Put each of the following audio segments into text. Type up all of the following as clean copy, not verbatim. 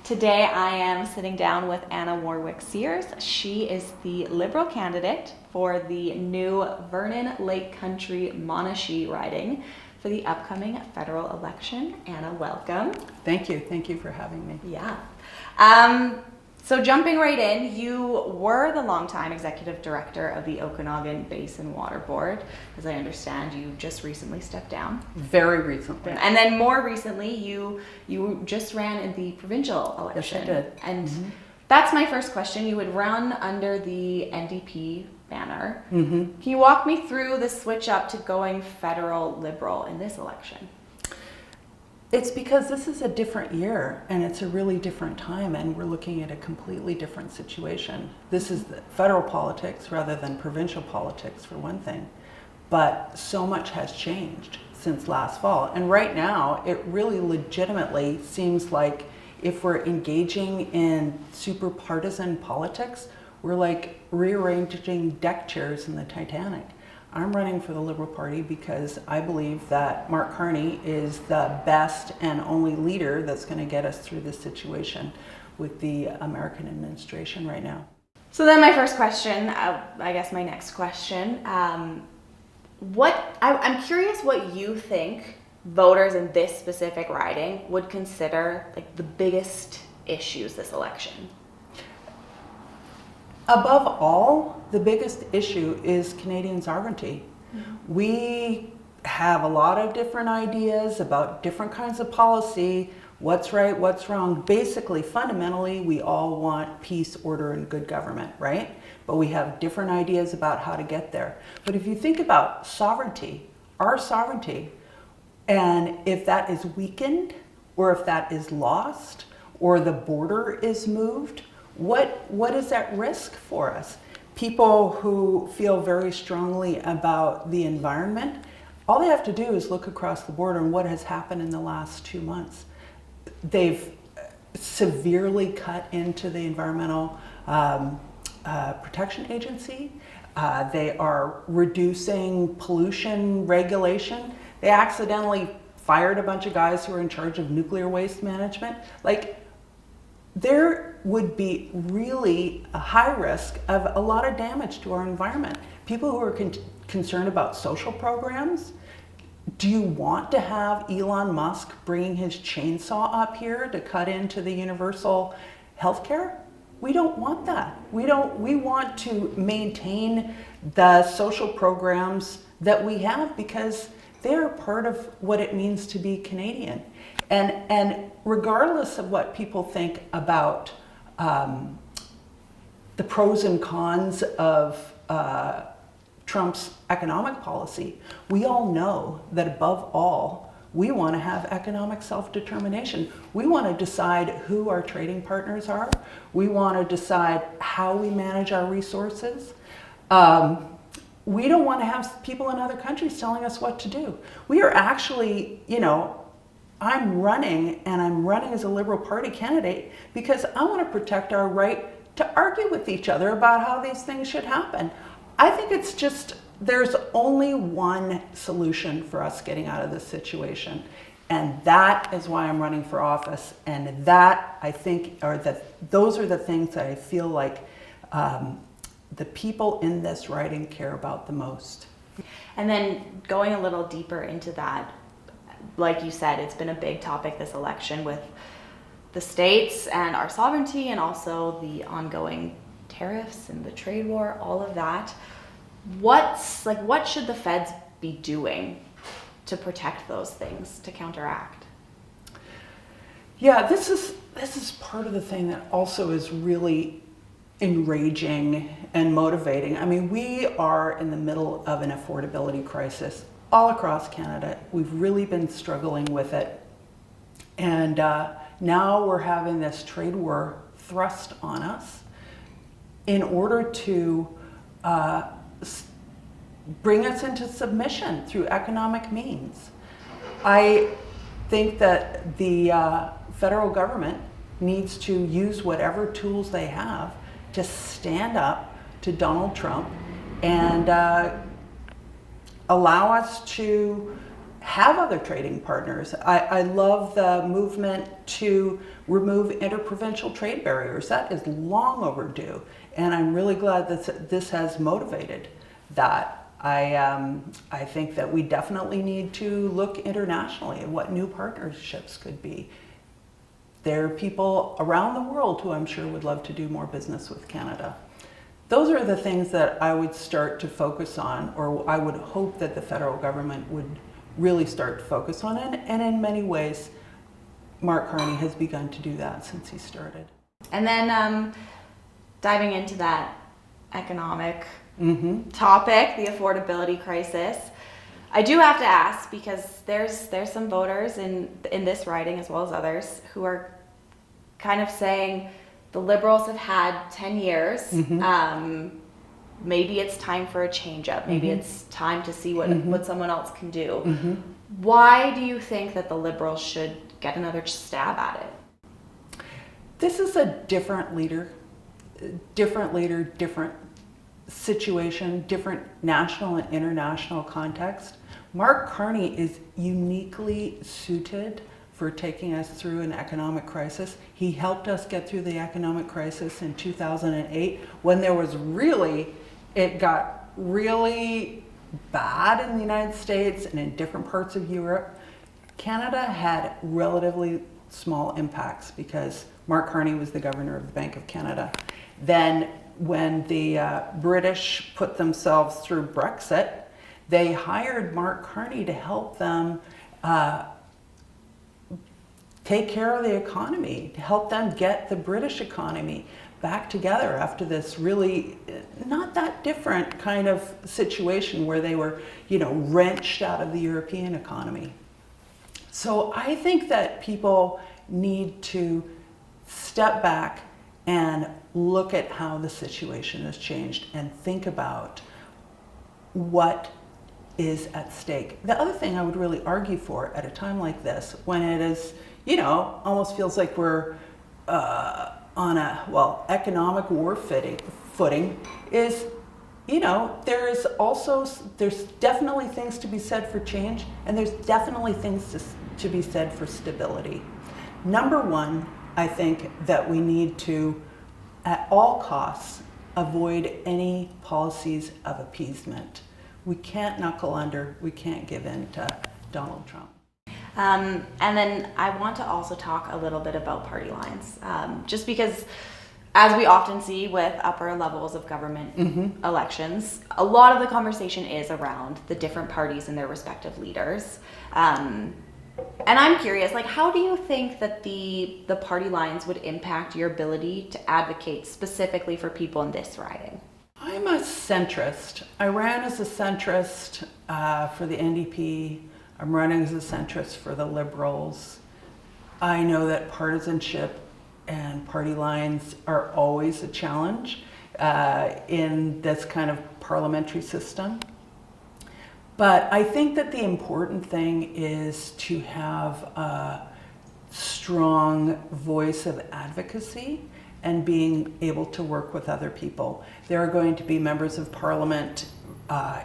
Today I am sitting down with Anna Warwick Sears. She is the Liberal candidate for the new Vernon-Lake Country-Monashee riding for the upcoming federal election. Anna, welcome. Thank you. Thank you for having me. Yeah. So jumping right in, you were the longtime executive director of the Okanagan Basin Water Board. As I understand, you just recently stepped down. Very recently. And then more recently, you just ran in the provincial election. Yes, I did. And that's my first question. You would run under the NDP banner. Can you walk me through the switch up to going federal Liberal in this election? It's because this is a different year and it's a really different time, and we're looking at a completely different situation. This is the federal politics rather than provincial politics, for one thing. But so much has changed since last fall. And right now, it really legitimately seems like if we're engaging in super partisan politics, we're like rearranging deck chairs in the Titanic. I'm running for the Liberal Party because I believe that Mark Carney is the best and only leader that's going to get us through this situation with the American administration right now. So then my first question, I guess my next question, I'm curious what you think voters in this specific riding would consider like the biggest issues this election. Above all, the biggest issue is Canadian sovereignty. We have a lot of different ideas about different kinds of policy, what's right, what's wrong. Basically, fundamentally, we all want peace, order, and good government, right? But we have different ideas about how to get there. But if you think about sovereignty, our sovereignty, and if that is weakened, or if that is lost, or the border is moved, what is at risk for us? People who feel very strongly about the environment, all they have to do is look across the border and what has happened in the last 2 months. They've severely cut into the Environmental Protection Agency. They are reducing pollution regulation. They accidentally fired a bunch of guys who were in charge of nuclear waste management. There would be really a high risk of a lot of damage to our environment. People who are concerned about social programs, do you want to have Elon Musk bringing his chainsaw up here to cut into the universal health care? We don't want that. We want to maintain the social programs that we have because they're part of what it means to be Canadian. And regardless of what people think about the pros and cons of Trump's economic policy, we all know that above all, we want to have economic self-determination. We want to decide who our trading partners are. We want to decide how we manage our resources. We don't want to have people in other countries telling us what to do. We are actually, I'm running as a Liberal Party candidate because I want to protect our right to argue with each other about how these things should happen. I think it's just, there's only one solution for us getting out of this situation. And that is why I'm running for office. And that, I think, those are the things that I feel like the people in this riding care about the most. And then going a little deeper into that, like you said, it's been a big topic this election with the states and our sovereignty and also the ongoing tariffs and the trade war, all of that. What should the feds be doing to protect those things, to counteract? Yeah, this is part of the thing that also is really enraging and motivating. I mean, we are in the middle of an affordability crisis all across Canada. We've really been struggling with it. And now we're having this trade war thrust on us in order to bring us into submission through economic means. I think that the federal government needs to use whatever tools they have to stand up to Donald Trump and allow us to have other trading partners. I love the movement to remove interprovincial trade barriers. That is long overdue, and I'm really glad that this has motivated that. I think that we definitely need to look internationally at what new partnerships could be. There are people around the world who I'm sure would love to do more business with Canada. Those are the things that I would start to focus on, or I would hope that the federal government would really start to focus on it. And in many ways, Mark Carney has begun to do that since he started. And then diving into that economic topic, the affordability crisis, I do have to ask, because there's some voters in this riding as well as others who are kind of saying the Liberals have had 10 years. Maybe it's time for a change up. Maybe it's time to see what someone else can do. Why do you think that the Liberals should get another stab at it? This is a different leader, different situation, different national and international context. Mark Carney is uniquely suited for taking us through an economic crisis. He helped us get through the economic crisis in 2008 when it got really bad in the United States and in different parts of Europe. Canada had relatively small impacts because Mark Carney was the governor of the Bank of Canada. Then when the British put themselves through Brexit, they hired Mark Carney to help them take care of the economy, to help them get the British economy back together after this really not that different kind of situation where they were, wrenched out of the European economy. So I think that people need to step back and look at how the situation has changed and think about what is at stake. The other thing I would really argue for at a time like this, when it is, almost feels like we're on a, economic war footing, is, there's definitely things to be said for change, and there's definitely things to be said for stability. Number one, I think that we need to, at all costs, avoid any policies of appeasement. We can't knuckle under, we can't give in to Donald Trump. And then I want to also talk a little bit about party lines, just because, as we often see with upper levels of government elections, a lot of the conversation is around the different parties and their respective leaders. And I'm curious, how do you think that the party lines would impact your ability to advocate specifically for people in this riding? I'm a centrist. I ran as a centrist for the NDP. I'm running as a centrist for the Liberals. I know that partisanship and party lines are always a challenge in this kind of parliamentary system. But I think that the important thing is to have a strong voice of advocacy and being able to work with other people. There are going to be members of parliament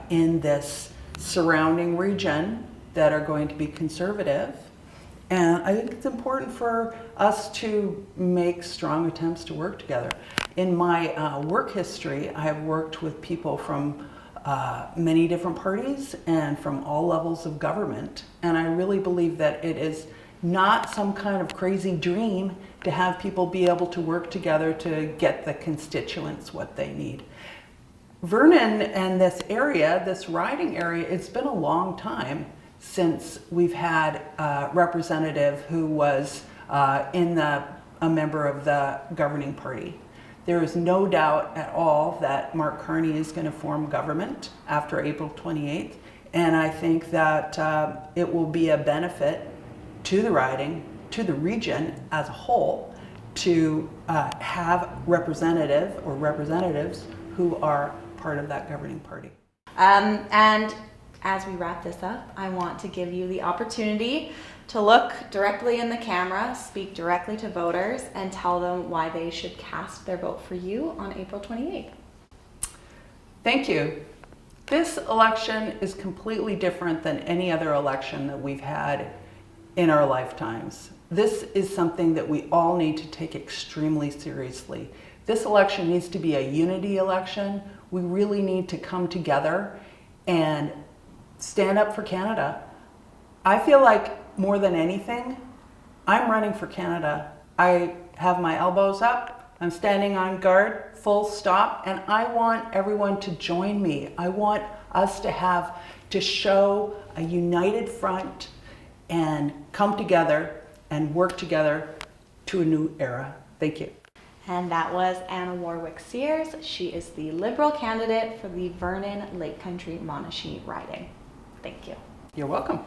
in this surrounding region that are going to be conservative. And I think it's important for us to make strong attempts to work together. In my work history, I have worked with people from many different parties and from all levels of government. And I really believe that it is not some kind of crazy dream to have people be able to work together to get the constituents what they need. Vernon and this area, this riding area, it's been a long time since we've had a representative who was a member of the governing party. There is no doubt at all that Mark Carney is going to form government after April 28th, and I think that it will be a benefit to the riding, to the region as a whole, to have representatives who are part of that governing party. And as we wrap this up, I want to give you the opportunity to look directly in the camera, speak directly to voters, and tell them why they should cast their vote for you on April 28th. Thank you. This election is completely different than any other election that we've had in our lifetimes. This is something that we all need to take extremely seriously. This election needs to be a unity election. We really need to come together and stand up for Canada. I feel like more than anything, I'm running for Canada. I have my elbows up, I'm standing on guard, full stop, and I want everyone to join me. I want us to show a united front and come together and work together to a new era. Thank you. And that was Anna Warwick Sears. She is the Liberal candidate for the Vernon-Lake Country-Monashee riding. Thank you. You're welcome.